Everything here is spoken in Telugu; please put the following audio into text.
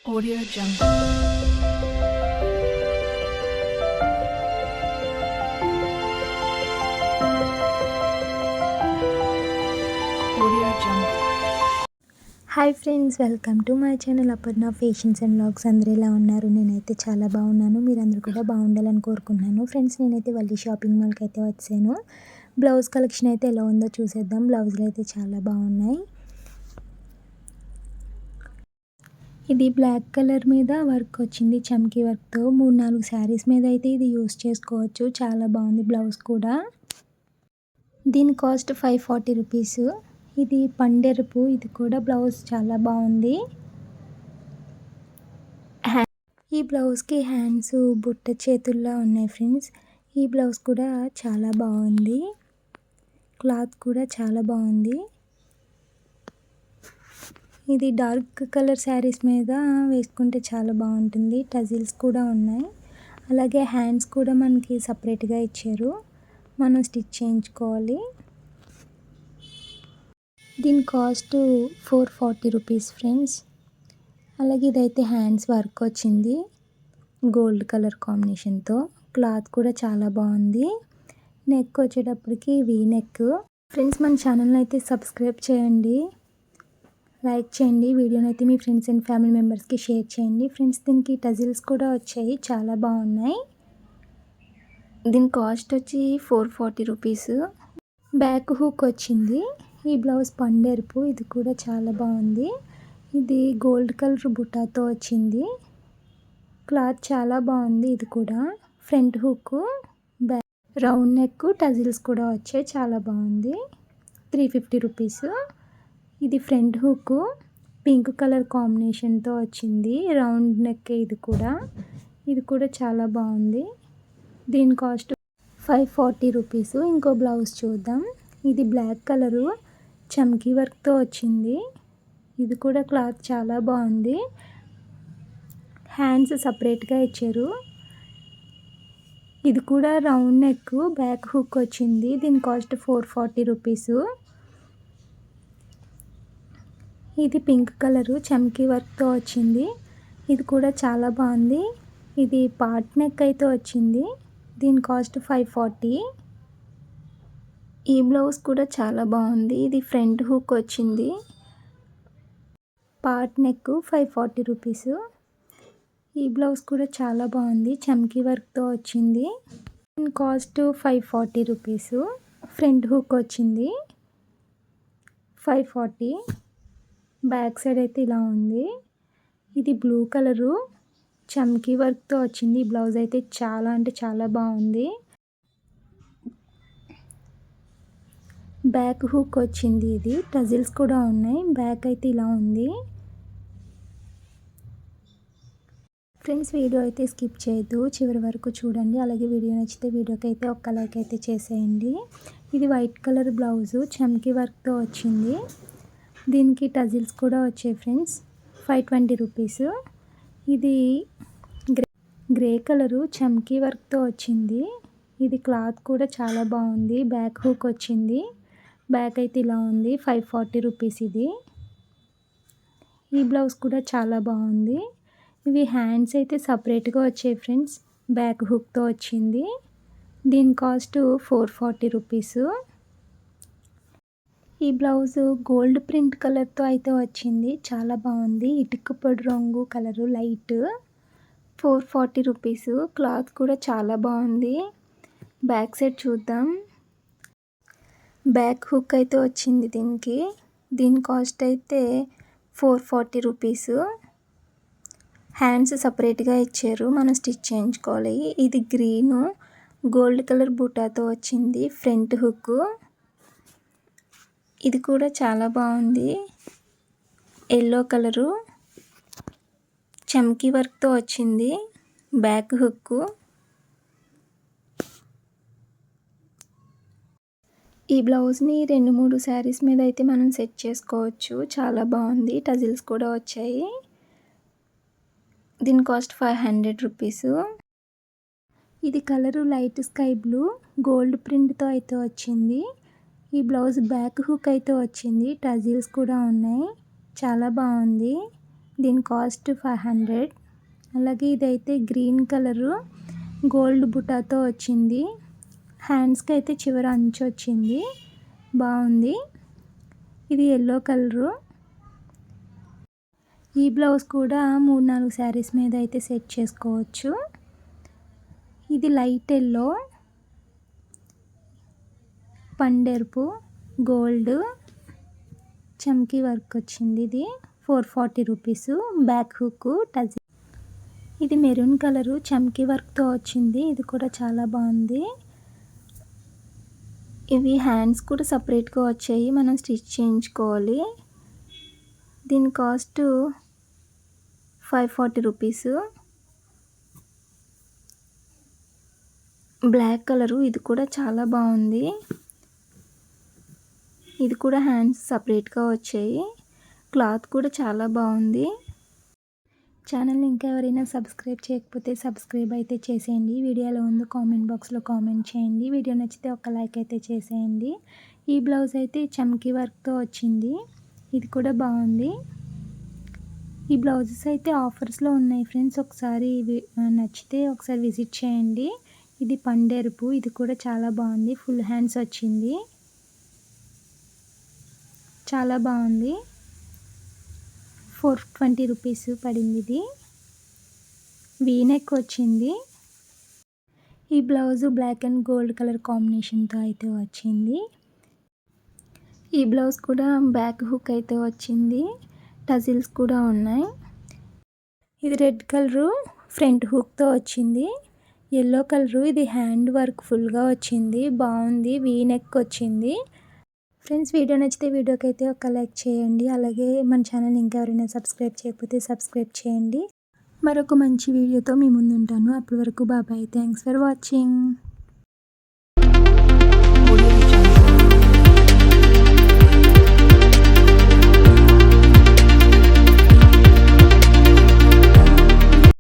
Audio Jungle. Audio Jungle. Hi friends, welcome to my channel Aparna fashions and vlogs. అందరూ ఎలా ఉన్నారు? నేనైతే చాలా బాగున్నాను. మీరందరూ కూడా బాగుండాలని కోరుకుంటున్నాను. ఫ్రెండ్స్, నేనైతే వల్లి షాపింగ్ మాల్కి అయితే వచ్చాను. బ్లౌజ్ కలెక్షన్ అయితే ఎలా ఉందో చూసేద్దాం. బ్లౌజులు అయితే చాలా బాగున్నాయి. ఇది బ్లాక్ కలర్ మీద వర్క్ వచ్చింది, చమ్కీ వర్క్తో. 3-4 శారీస్ మీద అయితే ఇది యూస్ చేసుకోవచ్చు. చాలా బాగుంది బ్లౌజ్ కూడా. దీని కాస్ట్ 540 రూపీస్. ఇది పండెరుపు. ఇది కూడా బ్లౌజ్ చాలా బాగుంది. ఈ బ్లౌజ్కి హ్యాండ్స్ బుట్ట చేతుల్లా ఉన్నాయి ఫ్రెండ్స్. ఈ బ్లౌజ్ కూడా చాలా బాగుంది. క్లాత్ కూడా చాలా బాగుంది. ఇది డార్క్ కలర్ శారీస్ మీద వేసుకుంటే చాలా బాగుంటుంది. టజిల్స్ కూడా ఉన్నాయి. అలాగే హ్యాండ్స్ కూడా మనకి సపరేట్గా ఇచ్చారు, మనం స్టిచ్ చేయించుకోవాలి. దీని కాస్ట్ 440 రూపీస్ ఫ్రెండ్స్. అలాగే ఇదైతే హ్యాండ్స్ వర్క్ వచ్చింది గోల్డ్ కలర్ కాంబినేషన్తో. క్లాత్ కూడా చాలా బాగుంది. నెక్ వచ్చేటప్పటికి వీ నెక్. ఫ్రెండ్స్, మన ఛానల్ని అయితే సబ్స్క్రైబ్ చేయండి, లైక్ చేయండి. వీడియోని అయితే మీ ఫ్రెండ్స్ అండ్ ఫ్యామిలీ మెంబర్స్కి షేర్ చేయండి. ఫ్రెండ్స్, దీనికి టజిల్స్ కూడా వచ్చాయి, చాలా బాగున్నాయి. దీని కాస్ట్ వచ్చి 440 రూపీస్. బ్యాక్ హుక్ వచ్చింది. ఈ బ్లౌజ్ పండెరుపు. ఇది కూడా చాలా బాగుంది. ఇది గోల్డ్ కలర్ బుటాతో వచ్చింది. క్లాత్ చాలా బాగుంది. ఇది కూడా front hook, back round neck, tassels కూడా వచ్చాయి, చాలా బాగుంది. 350 రూపీస్. ఇది ఫ్రంట్ హుక్ పింక్ కలర్ కాంబినేషన్తో వచ్చింది, రౌండ్ నెక్. ఇది కూడా చాలా బాగుంది. దీని కాస్ట్ 540 రూపీస్. ఇంకో బ్లౌజ్ చూద్దాం. ఇది బ్లాక్ కలరు చమ్కీ వర్క్తో వచ్చింది. ఇది కూడా క్లాత్ చాలా బాగుంది. హ్యాండ్స్ సపరేట్గా ఇచ్చారు. ఇది కూడా రౌండ్ నెక్, బ్యాక్ హుక్ వచ్చింది. దీని కాస్ట్ 440 రూపీస్. ఇది పింక్ కలరు చమ్కీ వర్క్తో వచ్చింది. ఇది కూడా చాలా బాగుంది. ఇది పార్ట్ నెక్ అయితే వచ్చింది. దీని కాస్ట్ 540. ఈ బ్లౌజ్ కూడా చాలా బాగుంది. ఇది ఫ్రంట్ హుక్ వచ్చింది, పార్ట్ నెక్. 540 రూపీస్. ఈ బ్లౌజ్ కూడా చాలా బాగుంది, చమ్కీ వర్క్తో వచ్చింది. దీని కాస్ట్ 540 రూపీస్. ఫ్రంట్ హుక్ వచ్చింది, 540. బ్యాక్ సైడ్ అయితే ఇలా ఉంది. ఇది బ్లూ కలరు చమ్కీ వర్క్తో వచ్చింది. ఈ బ్లౌజ్ అయితే చాలా అంటే చాలా బాగుంది. బ్యాక్ హుక్ వచ్చింది. ఇది టజిల్స్ కూడా ఉన్నాయి. బ్యాక్ అయితే ఇలా ఉంది. ఫ్రెండ్స్, వీడియో అయితే స్కిప్ చేయొద్దు, చివరి వరకు చూడండి. అలాగే వీడియో నచ్చితే వీడియోకి అయితే ఒక్క లైక్ అయితే చేసేయండి. ఇది వైట్ కలర్ బ్లౌజు చమ్కీ వర్క్తో వచ్చింది. దీనికి టజిల్స్ కూడా వచ్చాయి ఫ్రెండ్స్. 520 రూపీస్. ఇది గ్రే కలరు చమ్కీ వర్క్తో వచ్చింది. ఇది క్లాత్ కూడా చాలా బాగుంది. బ్యాక్ హుక్ వచ్చింది. బ్యాక్ అయితే ఇలా ఉంది. 540 రూపీస్ ఇది. ఈ బ్లౌజ్ కూడా చాలా బాగుంది. ఇవి హ్యాండ్స్ అయితే సపరేట్గా వచ్చాయి ఫ్రెండ్స్. బ్యాక్ హుక్తో వచ్చింది. దీని కాస్ట్ 440 రూపీస్. ఈ బ్లౌజ్ గోల్డ్ ప్రింట్ కలర్తో అయితే వచ్చింది, చాలా బాగుంది. ఇటుక పొడి రంగు కలరు లైట్. 440 రూపీస్. క్లాత్ కూడా చాలా బాగుంది. బ్యాక్ సైడ్ చూద్దాం. బ్యాక్ హుక్ అయితే వచ్చింది దీనికి. దీని కాస్ట్ అయితే 440 రూపీస్. హ్యాండ్స్ సపరేట్గా ఇచ్చారు, మనం స్టిచ్ చేయించుకోవాలి. ఇది గ్రీను గోల్డ్ కలర్ బూటాతో వచ్చింది, ఫ్రంట్ హుక్. ఇది కూడా చాలా బాగుంది. ఎల్లో కలరు చమ్కీ వర్క్తో వచ్చింది, బ్యాక్ హుక్. ఈ బ్లౌజ్ని 2-3 శారీస్ మీద అయితే మనం సెట్ చేసుకోవచ్చు, చాలా బాగుంది. టజిల్స్ కూడా వచ్చాయి. దీని కాస్ట్ 500 రూపీస్. ఇది colour light sky blue gold ప్రింట్తో అయితే వచ్చింది. ఈ బ్లౌజ్ బ్యాక్ హుక్ అయితే వచ్చింది, టజిల్స్ కూడా ఉన్నాయి, చాలా బాగుంది. దీని కాస్ట్ 500. అలాగే ఇదైతే గ్రీన్ కలరు గోల్డ్ బుటాతో వచ్చింది. హ్యాండ్స్కి అయితే చివర అంచు వచ్చింది, బాగుంది. ఇది ఎల్లో కలరు. ఈ బ్లౌజ్ కూడా 3-4 శారీస్ మీద అయితే సెట్ చేసుకోవచ్చు. ఇది లైట్ ఎల్లో, పండెరుపు, గోల్డ్ చమ్కీ వర్క్ వచ్చింది. ఇది 440 రూపీస్. Back hook టజ్. ఇది మెరూన్ కలరు చమ్కీ వర్క్తో వచ్చింది. ఇది కూడా చాలా బాగుంది. ఇవి హ్యాండ్స్ కూడా సపరేట్గా వచ్చాయి, మనం స్టిచ్ చేయించుకోవాలి. దీని కాస్ట్ 540 రూపీస్. బ్లాక్ కలరు, ఇది కూడా చాలా బాగుంది. ఇది కూడా హ్యాండ్స్ సపరేట్గా వచ్చాయి. క్లాత్ కూడా చాలా బాగుంది. ఛానల్ని ఇంకా ఎవరైనా సబ్స్క్రైబ్ చేయకపోతే సబ్స్క్రైబ్ అయితే చేసేయండి. వీడియోలో ఉంది కామెంట్ బాక్స్లో కామెంట్ చేయండి. వీడియో నచ్చితే ఒక లైక్ అయితే చేసేయండి. ఈ బ్లౌజ్ అయితే చమ్కీ వర్క్తో వచ్చింది. ఇది కూడా బాగుంది. ఈ బ్లౌజెస్ అయితే ఆఫర్స్లో ఉన్నాయి ఫ్రెండ్స్. ఒకసారి నచ్చితే ఒకసారి విజిట్ చేయండి. ఇది పండెరుపు, ఇది కూడా చాలా బాగుంది. ఫుల్ హ్యాండ్స్ వచ్చింది, చాలా బాగుంది. 420 రూపీస్ పడింది. ఇది వీనెక్ వచ్చింది. ఈ blouse black and gold colour కాంబినేషన్తో అయితే వచ్చింది. ఈ బ్లౌజ్ కూడా బ్యాక్ హుక్ అయితే వచ్చింది, టజిల్స్ కూడా ఉన్నాయి. ఇది రెడ్ కలరు ఫ్రంట్ హుక్తో వచ్చింది. ఎల్లో కలరు, ఇది హ్యాండ్ వర్క్ ఫుల్గా వచ్చింది, బాగుంది. వీనెక్ వచ్చింది. ఫ్రెండ్స్, వీడియో నచ్చితే వీడియోకి అయితే ఒక లైక్ చేయండి. అలాగే మన ఛానల్ ఇంకా ఎవరైనా సబ్స్క్రైబ్ చేయకపోతే సబ్స్క్రైబ్ చేయండి. మరొక మంచి వీడియోతో మీ ముందు ఉంటాను. అప్పటి వరకు బాబాయ్. Thanks for watching.